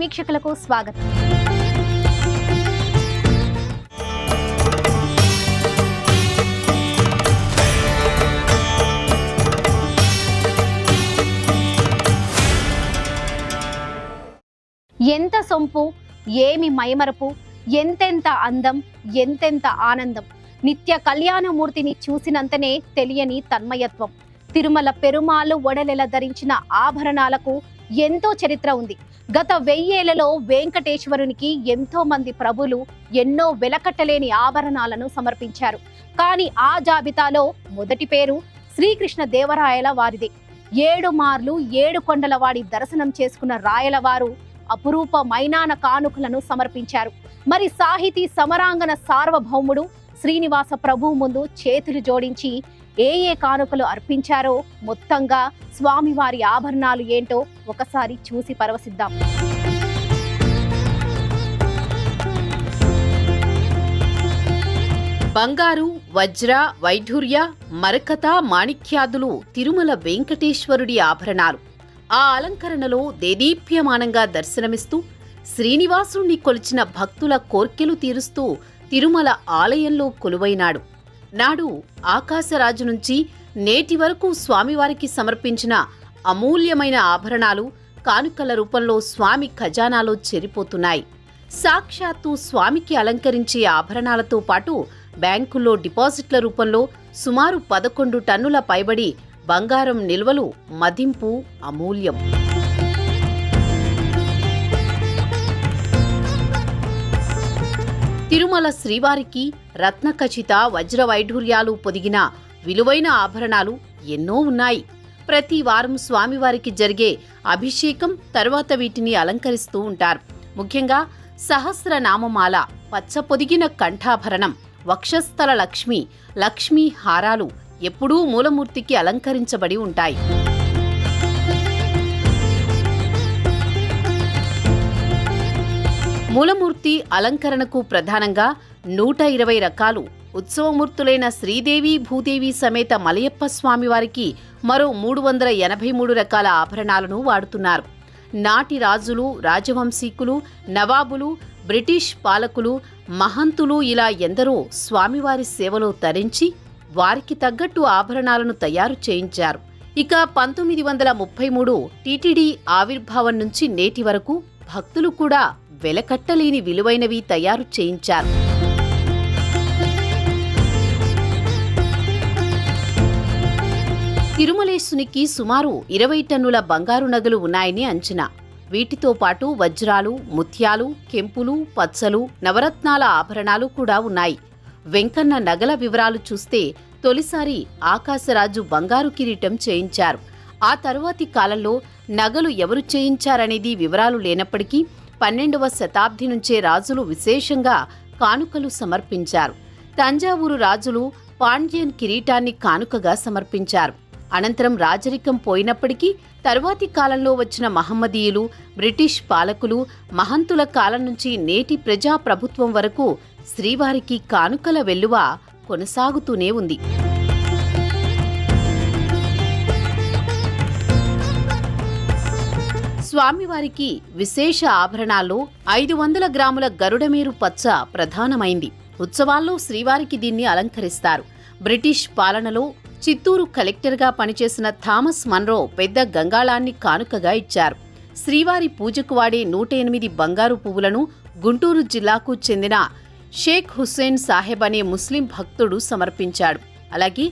వీక్షకులకు స్వాగతం. ఎంత సొంపు, ఏమి మైమరపు, ఎంతెంత అందం, ఎంతెంత ఆనందం. నిత్య కళ్యాణమూర్తిని చూసినంతనే తెలియని తన్మయత్వం. తిరుమల పెరుమాళ్ళు ఒడలెల ధరించిన ఆభరణాలకు ఎంతో చరిత్ర ఉంది. గత 1000 ఏళ్లలో వెంకటేశ్వరునికి ఎంతో మంది ప్రభులు ఎన్నో వెలకట్టలేని ఆభరణాలను సమర్పించారు. కానీ ఆ జాబితాలో మొదటి పేరు శ్రీకృష్ణ దేవరాయల వారిదే. 7 మార్లు 7 కొండల వాడి దర్శనం చేసుకున్న రాయల వారు అపురూప మైనాన కానుకలను సమర్పించారు. మరి సాహితీ సమరాంగణ సార్వభౌముడు శ్రీనివాస ప్రభువు ముందు చేతులు జోడించి ఏ కానుకలు అర్పించారో, మొత్తంగా స్వామివారి ఆభరణాలు ఏంటో ఒకసారి చూసి పరవశిద్దాం. బంగారు, వజ్ర, వైఢూర్య, మరకత, మాణిక్యాదులు తిరుమల వెంకటేశ్వరుడి ఆభరణాలు. ఆ అలంకరణలో దేదీప్యమానంగా దర్శనమిస్తూ శ్రీనివాసుణ్ణి కొలిచిన భక్తుల కోర్కెలు తీరుస్తూ తిరుమల ఆలయంలో కొలువైనాడు. నాడు ఆకాశరాజు నుంచి నేటి వరకు స్వామివారికి సమర్పించిన అమూల్యమైన ఆభరణాలు కానుకల రూపంలో స్వామి ఖజానాలో చేరిపోతున్నాయి. సాక్షాత్తు స్వామికి అలంకరించే ఆభరణాలతో పాటు బ్యాంకుల్లో డిపాజిట్ల రూపంలో సుమారు 11 టన్నుల పైబడి బంగారం నిల్వలు మదింపు అమూల్యం. తిరుమల శ్రీవారికి రత్నఖచిత వజ్ర వైఢూర్యాలు పొదిగిన విలువైన ఆభరణాలు ఎన్నో ఉన్నాయి. ప్రతి వారం స్వామివారికి జరిగే అభిషేకం తర్వాత వీటిని అలంకరిస్తూ ఉంటారు. ముఖ్యంగా సహస్రనామమాల, పచ్చ పొదిగిన కంఠాభరణం, వక్షస్థల లక్ష్మి, లక్ష్మీ హారాలు ఎప్పుడూ మూలమూర్తికి అలంకరించబడి ఉంటాయి. మూలమూర్తి అలంకరణకు ప్రధానంగా 120 రకాలు, ఉత్సవమూర్తులైన శ్రీదేవి భూదేవి సమేత మలయప్ప స్వామివారికి మరో 383 రకాల ఆభరణాలను వాడుతున్నారు. నాటి రాజులు, రాజవంశీకులు, నవాబులు, బ్రిటిష్ పాలకులు, మహంతులు ఇలా ఎందరో స్వామివారి సేవలో తరించి వారికి తగ్గట్టు ఆభరణాలను తయారు చేయించారు. ఇక 1933 టీటీడీ ఆవిర్భావం నుంచి నేటి వరకు భక్తులు కూడా వెలకట్టలేని విలువైనవి తయారు చేయించారు. తిరుమలేశునికి సుమారు 20 టన్నుల బంగారు నగలు ఉన్నాయని అంచనా. వీటితో పాటు వజ్రాలు, ముత్యాలు, కెంపులు, పచ్చలు, నవరత్నాల ఆభరణాలు కూడా ఉన్నాయి. వెంకన్న నగల వివరాలు చూస్తే తొలిసారి ఆకాశరాజు బంగారు కిరీటం చేయించారు. ఆ తరువాతి కాలంలో నగలు ఎవరు చేయించారనేది వివరాలు లేనప్పటికీ 12వ శతాబ్ది నుంచే రాజులు విశేషంగా కానుకలు సమర్పించారు. తంజావూరు రాజులు పాండ్యన్ కిరీటాన్ని కానుకగా సమర్పించారు. అనంతరం రాజరికం పోయినప్పటికీ తరువాతి కాలంలో వచ్చిన మహమ్మదీయులు, బ్రిటిష్ పాలకులు, మహంతుల కాలం నుంచి నేటి ప్రజాప్రభుత్వం వరకు శ్రీవారికి కానుకల వెల్లువ కొనసాగుతూనే ఉంది. స్వామివారికి విశేష ఆభరణాల్లో 500 గ్రాముల గరుడమేరు పచ్చ ప్రధానమైంది. ఉత్సవాల్లో శ్రీవారికి దీన్ని అలంకరిస్తారు. బ్రిటిష్ పాలనలో చిత్తూరు కలెక్టర్గా పనిచేసిన థామస్ మన్రో పెద్ద గంగాళాన్ని కానుకగా ఇచ్చారు. శ్రీవారి పూజకు వాడే 108 బంగారు పువ్వులను గుంటూరు జిల్లాకు చెందిన షేక్ హుస్సేన్ సాహెబ్ అనే ముస్లిం భక్తుడు సమర్పించాడు. అలాగే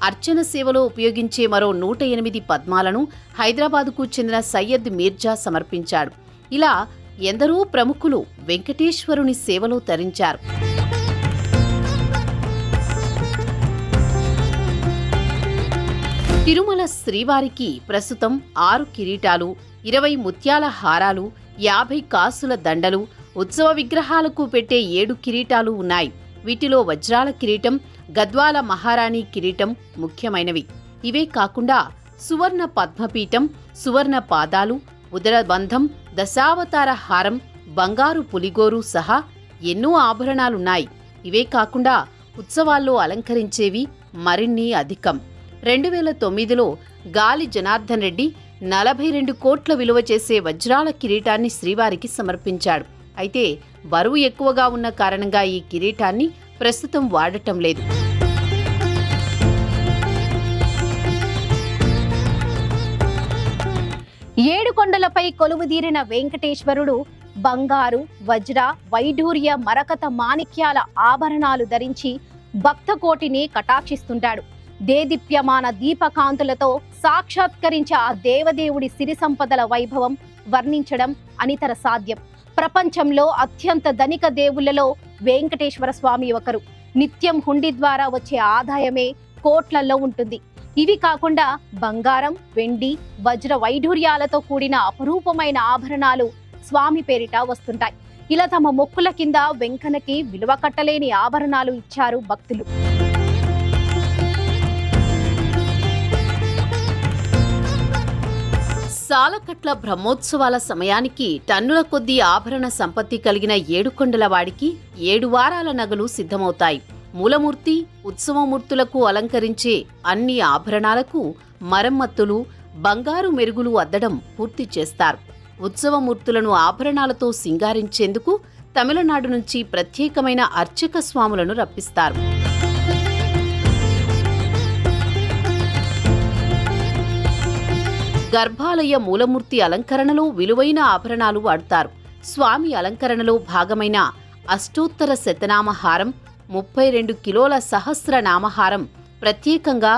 అర్చన సేవలో ఉపయోగించే మరో 108 పద్మాలను హైదరాబాదుకు చెందిన సయ్యద్ మీర్జా సమర్పించాడు. ఇలా ఎందరో ప్రముఖులు వెంకటేశ్వరుని సేవలో తరించారు. తిరుమల శ్రీవారికి ప్రస్తుతం 6 కిరీటాలు, 20 ముత్యాల హారాలు, 50 కాసుల దండలు, ఉత్సవ విగ్రహాలకు పెట్టే 7 కిరీటాలు ఉన్నాయి. వీటిలో వజ్రాల కిరీటం, గద్వాల మహారాణి కిరీటం ముఖ్యమైనవి. ఇవే కాకుండా సువర్ణ పద్మపీఠం, సువర్ణ పాదాలు, ఉదరబంధం, దశావతార హారం, బంగారు పులిగోరు సహా ఎన్నో ఆభరణాలున్నాయి. ఇవే కాకుండా ఉత్సవాల్లో అలంకరించేవి మరిన్ని అధికం. 2009లో గాలి జనార్దన్ రెడ్డి 42 కోట్ల విలువ చేసే వజ్రాల కిరీటాన్ని శ్రీవారికి సమర్పించాడు. అయితే బరువు ఎక్కువగా ఉన్న కారణంగా ఈ కిరీటాన్ని ప్రస్తుతం వాడటం లేదు. ఏడుకొండలపై కొలువుదీరిన వెంకటేశ్వరుడు బంగారు, వజ్ర, వైఢూర్య, మరకత, మాణిక్యాల ఆభరణాలు ధరించి భక్తకోటిని కటాక్షిస్తుంటాడు. దేదీప్యమాన దీపకాంతులతో సాక్షాత్కరించే ఆ దేవదేవుడి సిరి సంపదల వైభవం వర్ణించడం అనితర సాధ్యం. ప్రపంచంలో అత్యంత ధనిక దేవుళ్లలో వెంకటేశ్వర స్వామి ఒకరు. నిత్యం హుండీ ద్వారా వచ్చే ఆదాయమే కోట్లల్లో ఉంటుంది. ఇవి కాకుండా బంగారం, వెండి, వజ్ర వైఢూర్యాలతో కూడిన అపరూపమైన ఆభరణాలు స్వామి పేరిట వస్తుంటాయి. ఇలా తమ మొక్కుల కింద వెంకన్నకి విలువ కట్టలేని ఆభరణాలు ఇచ్చారు భక్తులు. సాలకట్ల బ్రహ్మోత్సవాల సమయానికి టన్నుల కొద్దీ ఆభరణ సంపత్తి కలిగిన ఏడుకొండల వాడికి 7 వారాల నగలు సిద్ధమవుతాయి. మూలమూర్తి, ఉత్సవమూర్తులకు అలంకరించే అన్ని ఆభరణాలకు మరమ్మతులు, బంగారు మెరుగులు అద్దడం పూర్తి చేస్తారు. ఉత్సవమూర్తులను ఆభరణాలతో సింగారించేందుకు తమిళనాడు నుంచి ప్రత్యేకమైన అర్చక స్వాములను రప్పిస్తారు. గర్భాలయ మూలమూర్తి అలంకరణలో విలువైన ఆభరణాలు వాడతారు. స్వామి అలంకరణలో భాగమైన అష్టోత్తర శతనామహారం, 32 కిలోల సహస్రనామహారం ప్రత్యేకంగా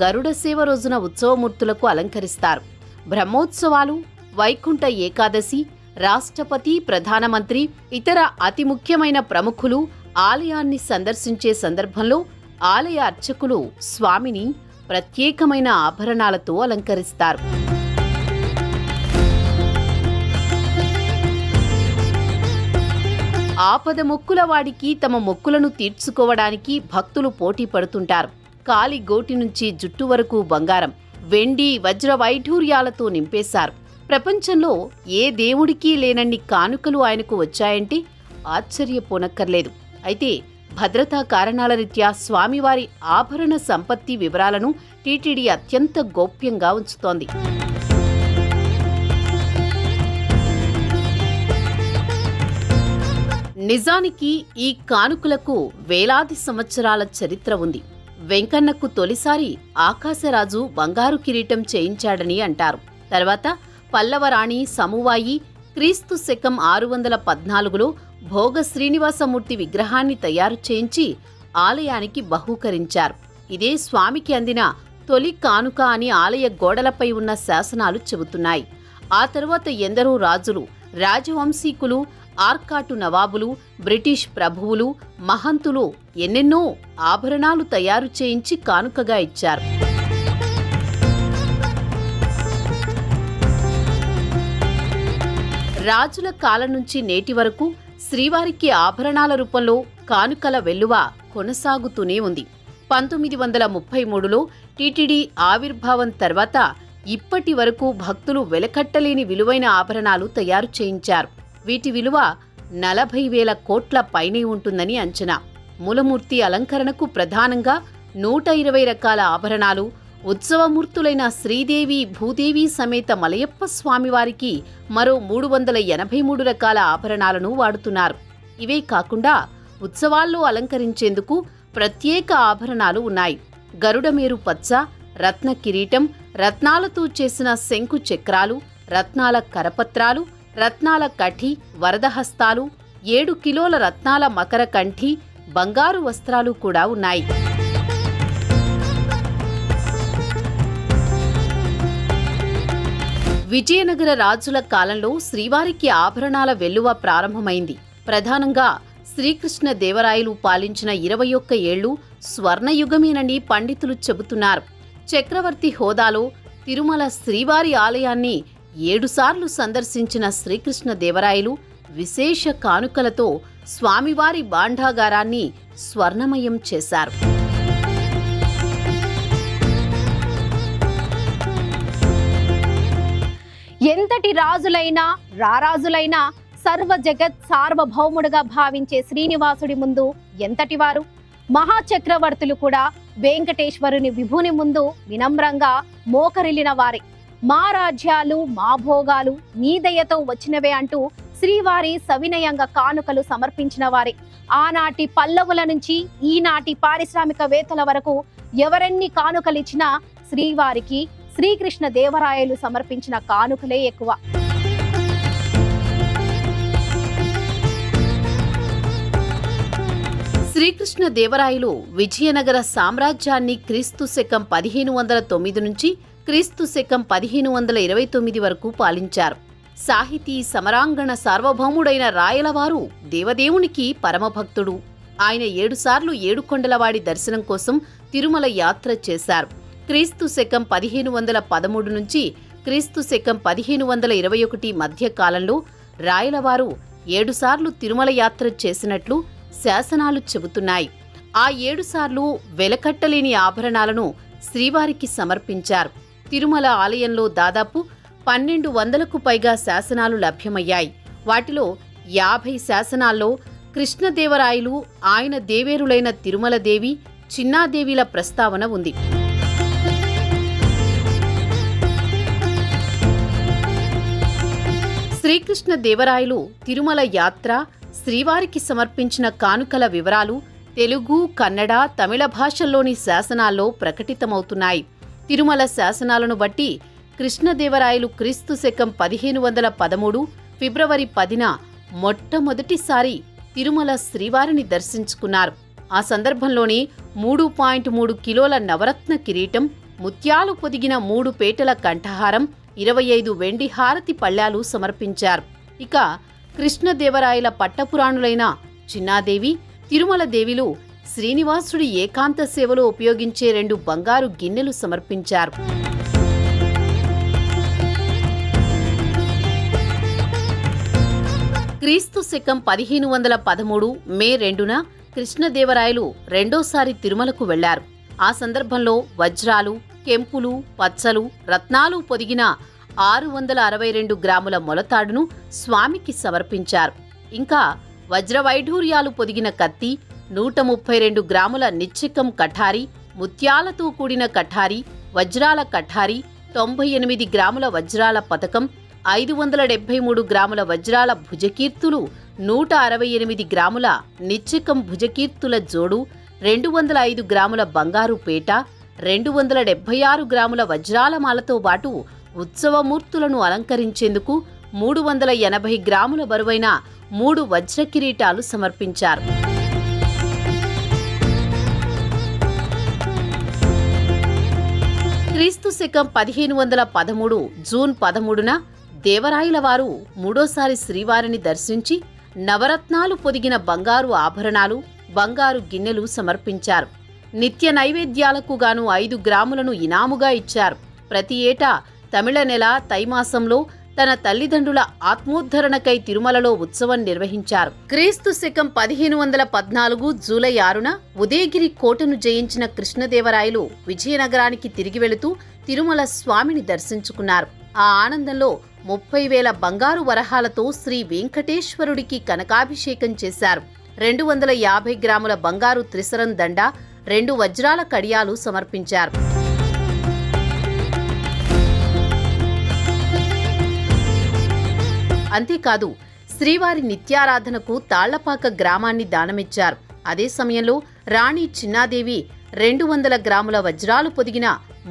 గరుడ సేవ రోజున ఉత్సవమూర్తులకు అలంకరిస్తారు. బ్రహ్మోత్సవాలు, వైకుంఠ ఏకాదశి, రాష్ట్రపతి, ప్రధానమంత్రి, ఇతర అతి ముఖ్యమైన ప్రముఖులు ఆలయాన్ని సందర్శించే సందర్భంలో ఆలయ అర్చకులు స్వామిని ప్రత్యేకమైన ఆభరణాలతో అలంకరిస్తారు. ఆపద మొక్కుల వాడికి తమ మొక్కులను తీర్చుకోవడానికి భక్తులు పోటీ పడుతుంటారు. కాలి గోటి నుంచి జుట్టు వరకు బంగారం, వెండి, వజ్ర వైఢూర్యాలతో నింపేశారు. ప్రపంచంలో ఏ దేవుడికి లేనన్ని కానుకలు ఆయనకు వచ్చాయంటే ఆశ్చర్యపోనక్కర్లేదు. అయితే భద్రతా కారణాల రీత్యా స్వామివారి ఆభరణ సంపత్తి వివరాలను టీటీడీ అత్యంత గోప్యంగా ఉంచుతోంది. నిజానికి ఈ కానుకలకు వేలాది సంవత్సరాల చరిత్ర ఉంది. వెంకన్నకు తొలిసారి ఆకాశరాజు బంగారు కిరీటం చేయించాడని అంటారు. తర్వాత పల్లవరాణి సమువాయి క్రీస్తు శకం 614లో భోగ శ్రీనివాసమూర్తి విగ్రహాన్ని తయారు చేయించి ఆలయానికి బహూకరించారు. ఇదే స్వామికి అందిన తొలి కానుక అని ఆలయ గోడలపై ఉన్న శాసనాలు చెబుతున్నాయి. ఆ తరువాత ఎందరో రాజులు, రాజవంశీకులు, ఆర్కాటు నవాబులు, బ్రిటిష్ ప్రభువులు, మహంతులు ఎన్నెన్నో ఆభరణాలు తయారు చేయించి కానుకగా ఇచ్చారు. రాజుల కాలం నుంచి నేటి వరకు శ్రీవారికి ఆభరణాల రూపంలో కానుకల వెల్లువ కొనసాగుతూనే ఉంది. 1933లో టీటీడీ ఆవిర్భావం తర్వాత ఇప్పటి వరకు భక్తులు వెలకట్టలేని విలువైన ఆభరణాలు తయారు చేయించారు. వీటి విలువ 40,000 కోట్ల పైనే ఉంటుందని అంచనా. మూలమూర్తి అలంకరణకు ప్రధానంగా 120 రకాల ఆభరణాలు, ఉత్సవమూర్తులైన శ్రీదేవి, భూదేవి సమేత మలయప్ప స్వామివారికి మరో 383 రకాల ఆభరణాలను వాడుతున్నారు. ఇవే కాకుండా ఉత్సవాల్లో అలంకరించేందుకు ప్రత్యేక ఆభరణాలు ఉన్నాయి. గరుడమేరు పచ్చ, రత్న కిరీటం, రత్నాలతో చేసిన శంకు చక్రాలు, రత్నాల కరపత్రాలు, రత్నాల కఠి, వరదహస్తాలు, 7 కిలోల రత్నాల మకర కంఠి, బంగారు వస్త్రాలు కూడా ఉన్నాయి. విజయనగర రాజుల కాలంలో శ్రీవారికి ఆభరణాల వెల్లువ ప్రారంభమైంది. ప్రధానంగా శ్రీకృష్ణ దేవరాయలు పాలించిన 21 ఏళ్లు స్వర్ణయుగమేనని పండితులు చెబుతున్నారు. చక్రవర్తి హోదాలో తిరుమల శ్రీవారి ఆలయాన్ని 7 సార్లు సందర్శించిన శ్రీకృష్ణ దేవరాయలు విశేష కానుకలతో స్వామివారి భాండాగారాన్ని స్వర్ణమయం చేశారు. ఎంతటి రాజులైనా రారాజులైనా సర్వ జగత్ సార్వభౌముడుగా భావించే శ్రీనివాసుడి ముందు ఎంతటివారు? మహాచక్రవర్తులు కూడా వెంకటేశ్వరుని విభుని ముందు వినమ్రంగా మోకరిల్లిన వారే. మా రాజ్యాలు మా భోగాలు నీ దయతో వచ్చినవే అంటూ శ్రీవారి సవినయంగా కానుకలు సమర్పించిన వారే. ఆనాటి పల్లవుల నుంచి ఈనాటి పారిశ్రామికవేత్తల వరకు ఎవరెన్ని కానుకలు ఇచ్చినా శ్రీవారికి శ్రీకృష్ణ దేవరాయలు సమర్పించిన కానుకలే ఎక్కువ. శ్రీకృష్ణ దేవరాయలు విజయనగర సామ్రాజ్యాన్ని క్రీస్తు శకం 1509 నుంచి క్రీస్తు శకం 1529 వరకు పాలించారు. సాహితీ సమరాంగణ సార్వభౌముడైన రాయలవారు దేవదేవునికి పరమభక్తుడు. ఆయన 7 సార్లు ఏడుకొండలవాడి దర్శనం కోసం తిరుమల యాత్ర చేశారు. క్రీస్తు శకం 1513 నుంచి క్రీస్తు శకం 1521 మధ్య కాలంలో రాయలవారు 7 సార్లు తిరుమల యాత్ర చేసినట్లు శాసనాలు చెబుతున్నాయి. ఆ 7 సార్లు వెలకట్టలేని ఆభరణాలను శ్రీవారికి సమర్పించారు. తిరుమల ఆలయంలో దాదాపు 1200కు పైగా శాసనాలు లభ్యమయ్యాయి. వాటిలో 50 శాసనాల్లో కృష్ణదేవరాయలు, ఆయన దేవేరులైన తిరుమలదేవి, చిన్నాదేవిల ప్రస్తావన ఉంది. శ్రీకృష్ణ దేవరాయలు తిరుమల యాత్ర, శ్రీవారికి సమర్పించిన కానుకల వివరాలు తెలుగు, కన్నడ, తమిళ భాషల్లోని శాసనాల్లో ప్రకటితమవుతున్నాయి. తిరుమల శాసనాలను బట్టి కృష్ణదేవరాయలు క్రీస్తు శకం 1513 ఫిబ్రవరి 10న మొట్టమొదటిసారి తిరుమల శ్రీవారిని దర్శించుకున్నారు. ఆ సందర్భంలోనే 3.3 కిలోల నవరత్న కిరీటం, ముత్యాలు పొదిగిన 3 పేటల కంఠహారం, 25 వెండి హారతి పళ్ళ్యాలు సమర్పించారు. ఇక కృష్ణదేవరాయల పట్టపురాణులైన చిన్నాదేవి, తిరుమల దేవిలు శ్రీనివాసుడి ఏకాంత సేవలో ఉపయోగించే 2 బంగారు గిన్నెలు సమర్పించారు. క్రీస్తు శకం 1513 మే 2న కృష్ణదేవరాయలు రెండోసారి తిరుమలకు వెళ్లారు. ఆ సందర్భంలో వజ్రాలు, కెంపులు, పచ్చలు, రత్నాలు పొదిగిన 662 గ్రాముల మొలతాడును స్వామికి సమర్పించారు. ఇంకా వజ్రవైఢూర్యాలు పొదిగిన కత్తి, 132 గ్రాముల నిచ్చికం కఠారి, ముత్యాలతో కూడిన కఠారి, వజ్రాల కఠారి, 98 గ్రాముల వజ్రాల పతకం, 573 గ్రాముల వజ్రాల భుజకీర్తులు, 168 గ్రాముల నిచ్చికం భుజకీర్తుల జోడు, 205 గ్రాముల బంగారు పేట, 276 గ్రాముల వజ్రాల మాలతో పాటు ఉత్సవమూర్తులను అలంకరించేందుకు 380 గ్రాముల బరువైన 3 వజ్ర కిరీటాలు సమర్పించారు. క్రీస్తు శకం 1513 జూన్ 13న దేవరాయల వారు మూడోసారి శ్రీవారిని దర్శించి నవరత్నాలు పొదిగిన బంగారు ఆభరణాలు, బంగారు గిన్నెలు సమర్పించారు. నిత్య నైవేద్యాలకు గాను 5 గ్రాములను ఇనాముగా ఇచ్చారు. ప్రతి ఏటా తమిళ నెల తైమాసంలో తన తల్లిదండ్రుల ఆత్మోద్ధరణకై తిరుమలలో ఉత్సవం నిర్వహించారు. క్రీస్తు శకం 1514 జూలై 6న ఉదయగిరి కోటను జయించిన కృష్ణదేవరాయలు విజయనగరానికి తిరిగి వెళుతూ తిరుమల స్వామిని దర్శించుకున్నారు. ఆ ఆనందంలో 30,000 బంగారు వరహాలతో శ్రీ వెంకటేశ్వరుడికి కనకాభిషేకం చేశారు. 250 గ్రాముల బంగారు త్రిసరం దండ, 2 వజ్రాల కడియాలు సమర్పించారు. అంతేకాదు శ్రీవారి నిత్యారాధనకు తాళ్లపాక గ్రామాన్ని దానమిచ్చారు. అదే సమయంలో రాణి చిన్నాదేవి 200 గ్రాముల వజ్రాలు పొదిగిన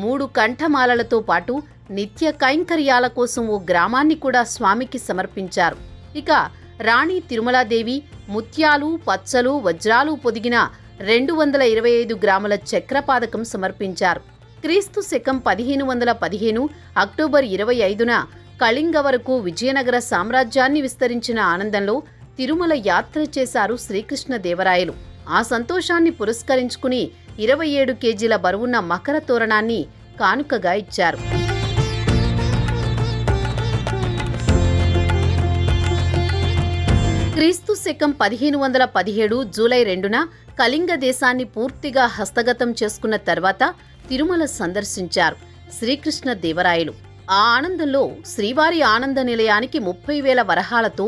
3 కంఠమాలలతో పాటు నిత్య కైంకర్యాల కోసం ఓ గ్రామాన్ని కూడా స్వామికి సమర్పించారు. ఇక రాణి తిరుమలాదేవి ముత్యాలు, పచ్చలు, వజ్రాలు పొదిగిన 225 గ్రాముల చక్రపాదకం సమర్పించారు. క్రీస్తు శకం 1515 అక్టోబర్ 25న కళింగ వరకు విజయనగర సామ్రాజ్యాన్ని విస్తరించిన ఆనందంలో తిరుమల యాత్ర చేశారు శ్రీకృష్ణదేవరాయలు. ఆ సంతోషాన్ని పురస్కరించుకుని 27 కేజీల బరువున్న మకర తోరణాన్ని కానుకగా ఇచ్చారు. క్రీస్తు శకం 1517 జూలై 2న కళింగ దేశాన్ని పూర్తిగా హస్తగతం చేసుకున్న తర్వాత తిరుమల సందర్శించారు శ్రీకృష్ణదేవరాయలు. ఆ ఆనందంలో శ్రీవారి ఆనంద నిలయానికి 30,000 వరహాలతో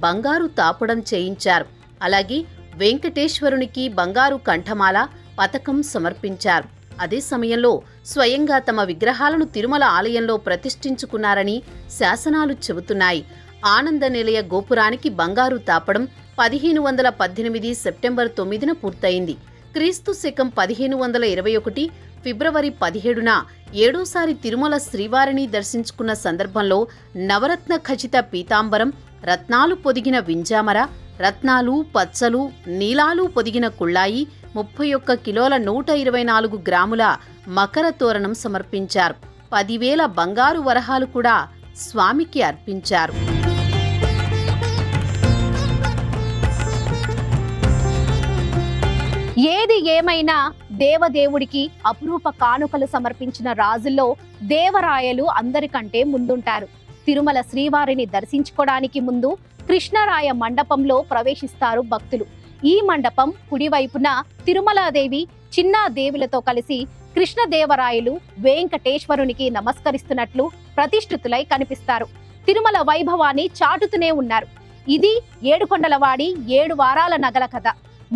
బంగారు తాపడం చేయించారు. అలాగే వెంకటేశ్వరునికి బంగారు కంఠమాల, పతకం సమర్పించారు. అదే సమయంలో స్వయంగా తమ విగ్రహాలను తిరుమల ఆలయంలో ప్రతిష్ఠించుకున్నారని శాసనాలు చెబుతున్నాయి. ఆనంద నిలయ గోపురానికి బంగారు తాపడం 1518 సెప్టెంబర్ 9న పూర్తయింది. క్రీస్తు శకం 1521 ఫిబ్రవరి 17న ఏడోసారి తిరుమల శ్రీవారిని దర్శించుకున్న సందర్భంలో నవరత్న ఖచిత పీతాంబరం, రత్నాలు పొదిగిన వింజామర, రత్నాలు, పచ్చలు, నీలాలు పొదిగిన కుళ్ళాయి, 31 కిలోల 124 గ్రాముల మకర తోరణం సమర్పించారు. 10,000 బంగారు వరహాలు కూడా స్వామికి అర్పించారు. ఏది ఏమైనా దేవదేవుడికి అపురూప కానుకలు సమర్పించిన రాజుల్లో దేవరాయలు అందరికంటే ముందుంటారు. తిరుమల శ్రీవారిని దర్శించుకోవడానికి ముందు కృష్ణరాయ మండపంలో ప్రవేశిస్తారు భక్తులు. ఈ మండపం కుడివైపున తిరుమలాదేవి, చిన్నాదేవులతో కలిసి కృష్ణదేవరాయలు వెంకటేశ్వరునికి నమస్కరిస్తున్నట్లు ప్రతిష్ఠితులై కనిపిస్తారు. తిరుమల వైభవాన్ని చాటుతూనే ఉన్నారు. ఇది ఏడుకొండలవాడి 7 వారాల నగల కథ.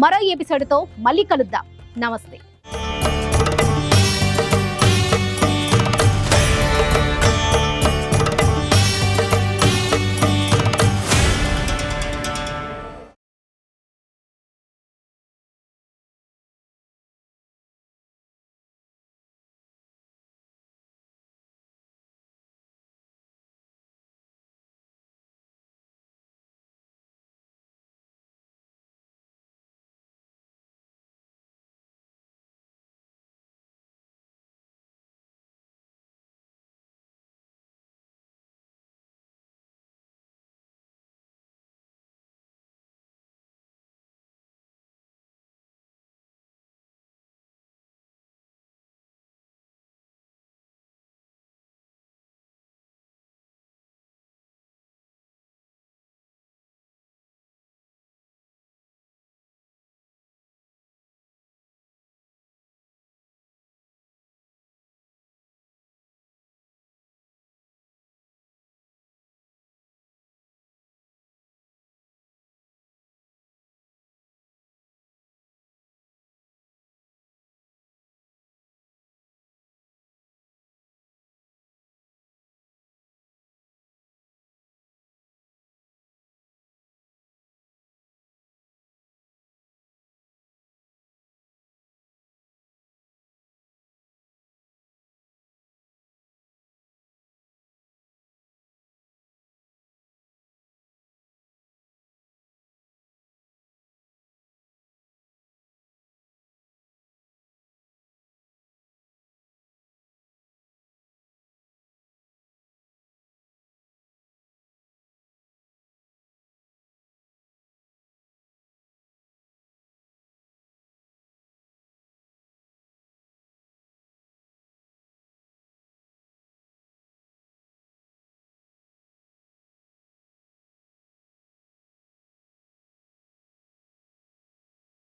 మరో ఎపిసోడ్తో మళ్ళీ కలుద్దాం. నమస్తే.